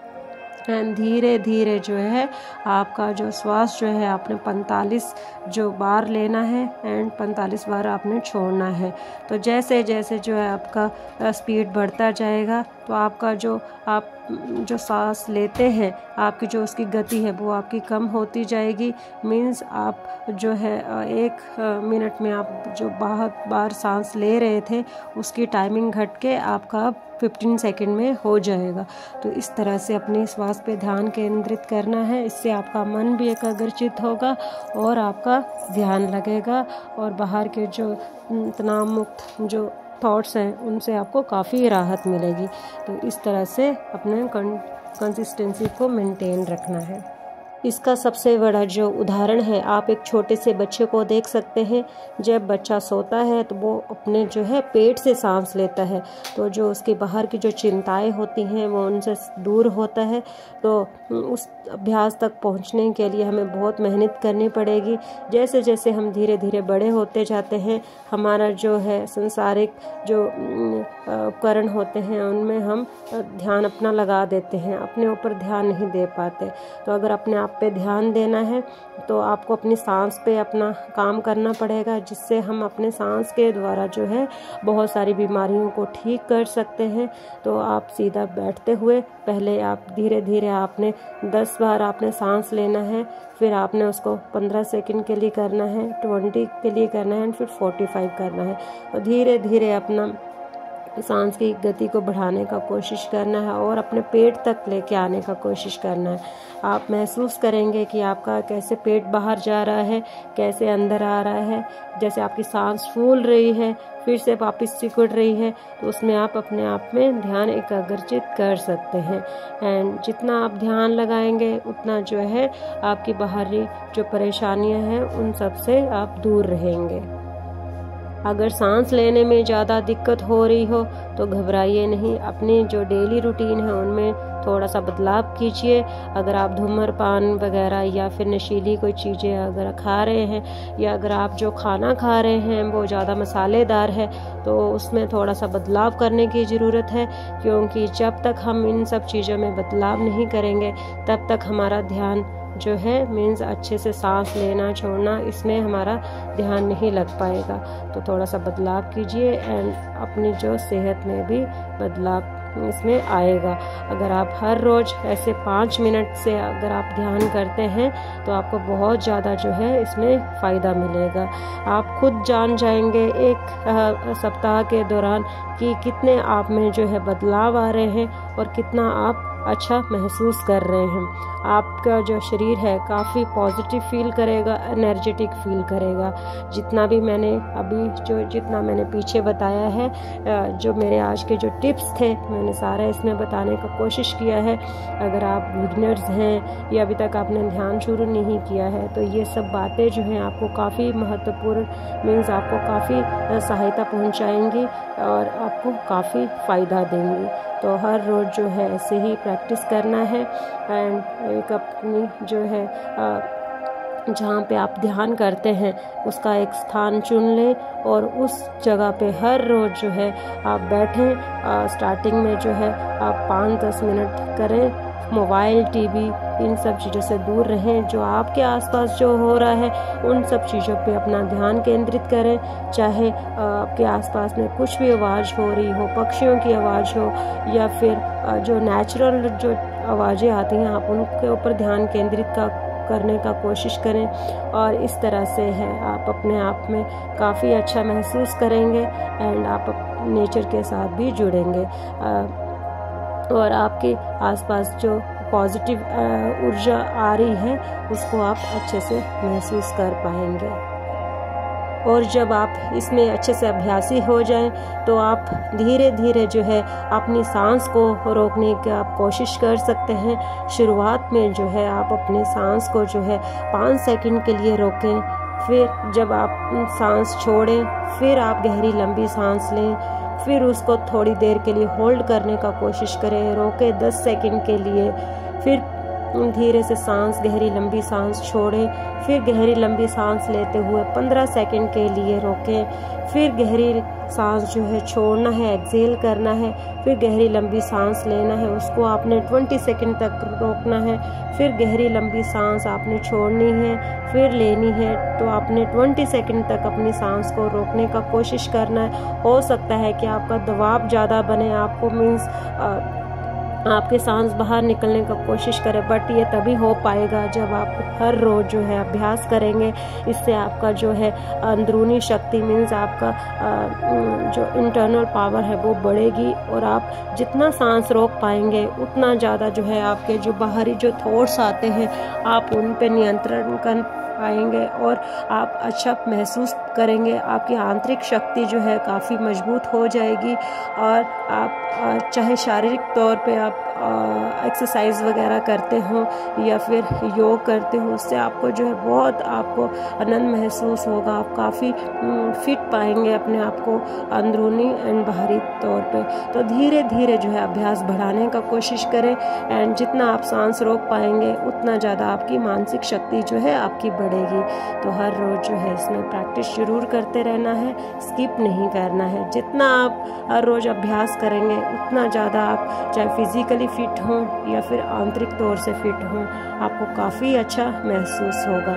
एंड धीरे धीरे जो है आपका जो श्वास जो है आपने 45 जो बार लेना है एंड 45 बार आपने छोड़ना है। तो जैसे जैसे जो है आपका स्पीड बढ़ता जाएगा तो आपका जो आप जो सांस लेते हैं आपकी जो उसकी गति है वो आपकी कम होती जाएगी। मीन्स आप जो है 1 मिनट में आप जो बहुत बार सांस ले रहे थे उसकी टाइमिंग घट के आपका 15 सेकंड में हो जाएगा। तो इस तरह से अपने श्वास पे ध्यान केंद्रित करना है। इससे आपका मन भी एकाग्रचित होगा और आपका ध्यान लगेगा और बाहर के जो तनाव मुक्त जो थॉट्स हैं उनसे आपको काफ़ी राहत मिलेगी। तो इस तरह से अपने कंसिस्टेंसी को मेंटेन रखना है। इसका सबसे बड़ा जो उदाहरण है, आप एक छोटे से बच्चे को देख सकते हैं। जब बच्चा सोता है तो वो अपने जो है पेट से सांस लेता है, तो जो उसके बाहर की जो चिंताएं होती हैं वो उनसे दूर होता है। तो उस अभ्यास तक पहुंचने के लिए हमें बहुत मेहनत करनी पड़ेगी। जैसे जैसे हम धीरे धीरे बड़े होते जाते हैं, हमारा जो है संसारिक जो उपकरण होते हैं उनमें हम ध्यान अपना लगा देते हैं, अपने ऊपर ध्यान नहीं दे पाते। तो अगर अपने आप पे ध्यान देना है तो आपको अपनी सांस पे अपना काम करना पड़ेगा, जिससे हम अपने सांस के द्वारा जो है बहुत सारी बीमारियों को ठीक कर सकते हैं। तो आप सीधा बैठते हुए पहले आप धीरे धीरे आपने 10 बार आपने सांस लेना है, फिर आपने उसको 15 सेकंड के लिए करना है, 20 के लिए करना है, फिर 45 करना है। और धीरे धीरे अपना सांस की गति को बढ़ाने का कोशिश करना है और अपने पेट तक लेके आने का कोशिश करना है। आप महसूस करेंगे कि आपका कैसे पेट बाहर जा रहा है, कैसे अंदर आ रहा है। जैसे आपकी सांस फूल रही है, फिर से वापस सिकुड़ रही है, तो उसमें आप अपने आप में ध्यान एकाग्रचित कर सकते हैं। एंड जितना आप ध्यान लगाएंगे उतना जो है आपकी बाहरी जो परेशानियां हैं उन सब से आप दूर रहेंगे। अगर सांस लेने में ज़्यादा दिक्कत हो रही हो तो घबराइए नहीं, अपनी जो डेली रूटीन है उनमें थोड़ा सा बदलाव कीजिए। अगर आप धूम्रपान वगैरह या फिर नशीली कोई चीज़ें अगर खा रहे हैं, या अगर आप जो खाना खा रहे हैं वो ज़्यादा मसालेदार है, तो उसमें थोड़ा सा बदलाव करने की ज़रूरत है, क्योंकि जब तक हम इन सब चीज़ों में बदलाव नहीं करेंगे तब तक हमारा ध्यान जो है मीन्स अच्छे से सांस लेना छोड़ना, इसमें हमारा ध्यान नहीं लग पाएगा। तो थोड़ा सा बदलाव कीजिए एंड अपनी जो सेहत में भी बदलाव इसमें आएगा। अगर आप हर रोज़ ऐसे 5 मिनट से अगर आप ध्यान करते हैं तो आपको बहुत ज़्यादा जो है इसमें फ़ायदा मिलेगा। आप खुद जान जाएंगे एक सप्ताह के दौरान कि कितने आप में जो है बदलाव आ रहे हैं और कितना आप अच्छा महसूस कर रहे हैं। आपका जो शरीर है काफ़ी पॉजिटिव फील करेगा, एनर्जेटिक फील करेगा। जितना मैंने पीछे बताया है, जो मेरे आज के जो टिप्स थे मैंने सारा इसमें बताने का कोशिश किया है। अगर आप बिगिनर्स हैं या अभी तक आपने ध्यान शुरू नहीं किया है तो ये सब बातें जो हैं आपको काफ़ी महत्वपूर्ण मीन्स आपको काफ़ी सहायता पहुंचाएंगी और आपको काफ़ी फ़ायदा देंगी। तो हर रोज़ जो है ऐसे ही प्रैक्टिस करना है एंड एक अपनी जो है जहाँ पे आप ध्यान करते हैं उसका एक स्थान चुन लें और उस जगह पे हर रोज़ जो है आप बैठें। स्टार्टिंग में जो है आप 5-10 मिनट करें। मोबाइल, टीवी इन सब चीज़ों से दूर रहें। जो आपके आसपास जो हो रहा है उन सब चीज़ों पे अपना ध्यान केंद्रित करें। चाहे आपके आसपास में कुछ भी आवाज़ हो रही हो, पक्षियों की आवाज़ हो या फिर जो नेचुरल जो आवाज़ें आती हैं, आप उनके ऊपर ध्यान केंद्रित करने का कोशिश करें। और इस तरह से है आप अपने आप में काफ़ी अच्छा महसूस करेंगे एंड आप नेचर के साथ भी जुड़ेंगे और आपके आसपास जो पॉजिटिव ऊर्जा आ रही है उसको आप अच्छे से महसूस कर पाएंगे। और जब आप इसमें अच्छे से अभ्यासी हो जाएं तो आप धीरे धीरे जो है अपनी सांस को रोकने की आप कोशिश कर सकते हैं। शुरुआत में जो है आप अपनी सांस को जो है 5 सेकंड के लिए रोकें, फिर जब आप सांस छोड़ें फिर आप गहरी लंबी सांस लें, फिर उसको थोड़ी देर के लिए होल्ड करने का कोशिश करें, रोके 10 सेकंड के लिए, फिर धीरे से सांस गहरी लंबी सांस छोड़ें, फिर गहरी लंबी सांस लेते हुए 15 सेकंड के लिए रोकें, फिर गहरी सांस जो है छोड़ना है, एक्सेल करना है, फिर गहरी लंबी सांस लेना है, उसको आपने 20 सेकंड तक रोकना है, फिर गहरी लंबी सांस आपने छोड़नी है, फिर लेनी है। तो आपने 20 सेकंड तक अपनी सांस को रोकने का कोशिश करना है। हो सकता है कि आपका दबाव ज़्यादा बने, आपको मीन्स आपके सांस बाहर निकलने का कोशिश करें, बट ये तभी हो पाएगा जब आप हर रोज़ जो है अभ्यास करेंगे। इससे आपका जो है अंदरूनी शक्ति मीन्स आपका जो इंटरनल पावर है वो बढ़ेगी और आप जितना सांस रोक पाएंगे उतना ज़्यादा जो है आपके जो बाहरी जो थॉट्स आते हैं आप उन पे नियंत्रण कर पाएंगे और आप अच्छा महसूस करेंगे। आपकी आंतरिक शक्ति जो है काफ़ी मजबूत हो जाएगी और आप चाहे शारीरिक तौर पे आप एक्सरसाइज वगैरह करते हो या फिर योग करते हो, उससे आपको जो है बहुत आपको आनंद महसूस होगा। आप काफ़ी फिट पाएंगे अपने आप को अंदरूनी एंड बाहरी तौर पे। तो धीरे धीरे जो है अभ्यास बढ़ाने का कोशिश करें एंड जितना आप सांस रोक पाएंगे उतना ज़्यादा आपकी मानसिक शक्ति जो है आपकी बढ़ेगी। तो हर रोज़ जो है इसमें प्रैक्टिस जरूर करते रहना है, स्किप नहीं करना है। जितना आप हर रोज़ अभ्यास करेंगे उतना ज़्यादा आप चाहे फिजिकली फिट हों या फिर आंतरिक तौर से फिट हों, आपको काफ़ी अच्छा महसूस होगा।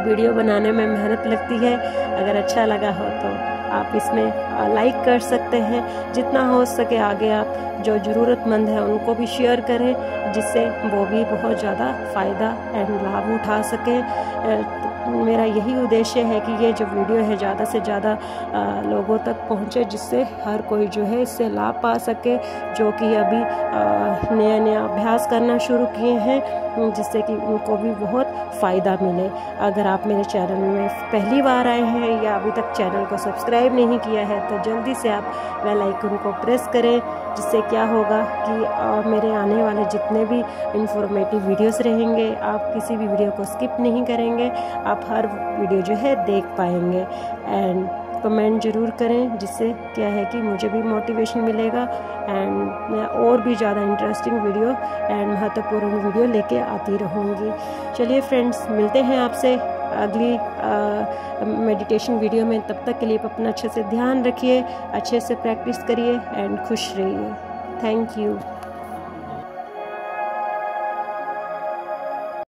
वीडियो बनाने में मेहनत लगती है, अगर अच्छा लगा हो तो आप इसमें लाइक कर सकते हैं। जितना हो सके आगे आप जो ज़रूरतमंद है उनको भी शेयर करें, जिससे वो भी बहुत ज़्यादा फ़ायदा एंड लाभ उठा सकें। मेरा यही उद्देश्य है कि ये जो वीडियो है ज़्यादा से ज़्यादा लोगों तक पहुँचे, जिससे हर कोई जो है इससे लाभ पा सके, जो कि अभी नया अभ्यास करना शुरू किए हैं, जिससे कि उनको भी बहुत फ़ायदा मिले। अगर आप मेरे चैनल में पहली बार आए हैं या अभी तक चैनल को सब्सक्राइब नहीं किया है तो जल्दी से आप बेल आइकन को प्रेस करें, जिससे क्या होगा कि मेरे आने वाले जितने भी इंफॉर्मेटिव वीडियोस रहेंगे आप किसी भी वीडियो को स्किप नहीं करेंगे, आप हर वीडियो जो है देख पाएंगे। एंड कमेंट ज़रूर करें, जिससे क्या है कि मुझे भी मोटिवेशन मिलेगा एंड मैं और भी ज़्यादा इंटरेस्टिंग वीडियो एंड महत्वपूर्ण वीडियो लेके आती रहूँगी। चलिए फ्रेंड्स, मिलते हैं आपसे अगली मेडिटेशन वीडियो में। तब तक के लिए अपना अच्छे से ध्यान रखिए, अच्छे से प्रैक्टिस करिए एंड खुश रहिए। Thank you.